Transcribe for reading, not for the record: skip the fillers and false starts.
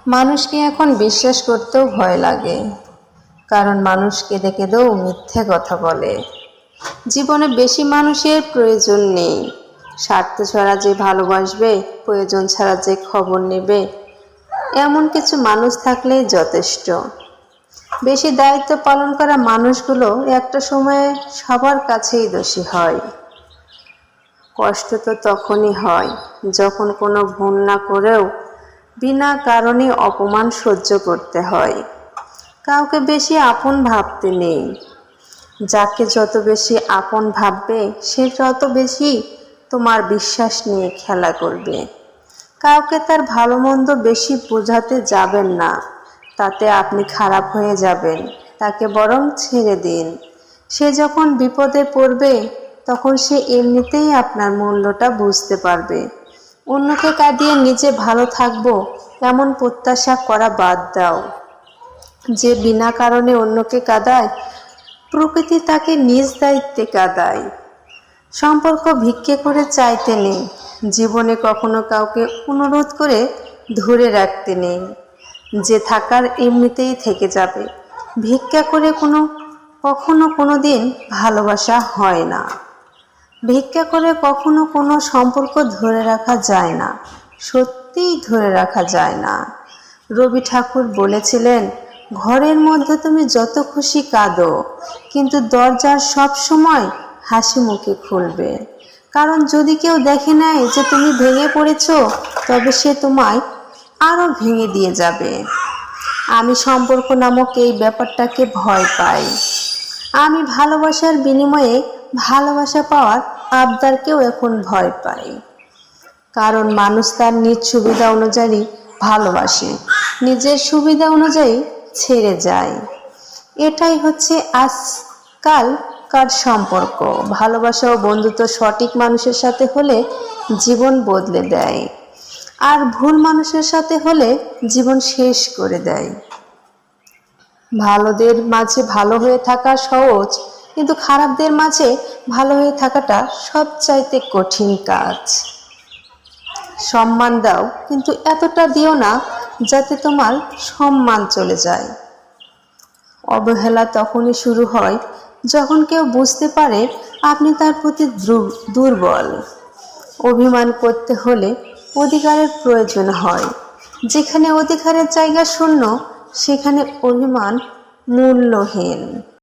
মানুষকে এখন বিশ্বাস করতেও ভয় লাগে, কারণ মানুষ কেঁদে কেঁদেও মিথ্যে কথা বলে। জীবনে বেশি মানুষের প্রয়োজন নেই। স্বার্থ ছাড়া যে ভালোবাসবে, প্রয়োজন ছাড়া যে খবর নেবে, এমন কিছু মানুষ থাকলেই যথেষ্ট। বেশি দায়িত্ব পালন করা মানুষগুলো একটা সময়ে সবার কাছেই দোষী হয়। কষ্ট তো তখনই হয় যখন কোনো ভুল না করেও বিনা কারণে অপমান সহ্য করতে হয়। কাউকে বেশি আপন ভাবতে নেই। যাকে যত বেশি আপন ভাববে, সে তত বেশি তোমার বিশ্বাস নিয়ে খেলা করবে। কাউকে তার ভালো মন্দ বেশি বোঝাতে যাবেন না, তাতে আপনি খারাপ হয়ে যাবেন। তাকে বরং ছেড়ে দিন। সে যখন বিপদে পড়বে, তখন সে এমনিতেই আপনার মূল্যটা বুঝতে পারবে। অন্যকে কাঁদিয়ে নিজে ভালো থাকবো এমন প্রত্যাশা করা বাদ দাও। যে বিনা কারণে অন্যকে কাঁদায়, প্রকৃতি তাকে নিজ দায়িত্বে কাঁদায়। সম্পর্ক ভিক্ষে করে চাইতে নেই। জীবনে কখনো কাউকে অনুরোধ করে ধরে রাখতে নেই। যে থাকার এমনিতেই থেকে যাবে। ভিক্ষা করে কখনো কোনো দিন ভালোবাসা হয় না। ভিক্ষা করে কখনো কোনো সম্পর্ক ধরে রাখা যায় না, সত্যিই ধরে রাখা যায় না। রবি ঠাকুর বলেছিলেন, ঘরের মধ্যে তুমি যত খুশি কাঁদো, কিন্তু দরজার সব সময় হাসি মুখে খুলবে। কারণ যদি কেউ দেখে নেয় যে তুমি ভেঙে পড়েছ, তবে সে তোমায় আরো ভেঙে দিয়ে যাবে। আমি সম্পর্ক নামক এই ব্যাপারটাকে ভয় পাই। আমি ভালোবাসার বিনিময়ে ভালোবাসা পাওয়ার আবদারকেও এখন ভয় পাই। কারণ মানুষ তার নিজ সুবিধা অনুযায়ী ভালোবাসে, নিজের সুবিধা অনুযায়ী ছেড়ে যায়। এটাই হচ্ছে আজকালকার সম্পর্ক। ভালোবাসা ও বন্ধুত্ব সঠিক মানুষের সাথে হলে জীবন বদলে দেয়, আর ভুল মানুষের সাথে হলে জীবন শেষ করে দেয়। ভালোদের মাঝে ভালো হয়ে থাকা সহজ, কিন্তু খারাপদের মাঝে ভালো হয়ে থাকাটা সবচাইতে কঠিন কাজ। সম্মান দাও, কিন্তু এতটা দিও না যাতে তোমার সম্মান চলে যায়। অবহেলা তখনই শুরু হয় যখন কেউ বুঝতে পারে আপনি তার প্রতি দুর্বল। অভিমান করতে হলে অধিকারের প্রয়োজন হয়। যেখানে অধিকারের জায়গা শূন্য, সেখানে অভিমান মূল্যহীন।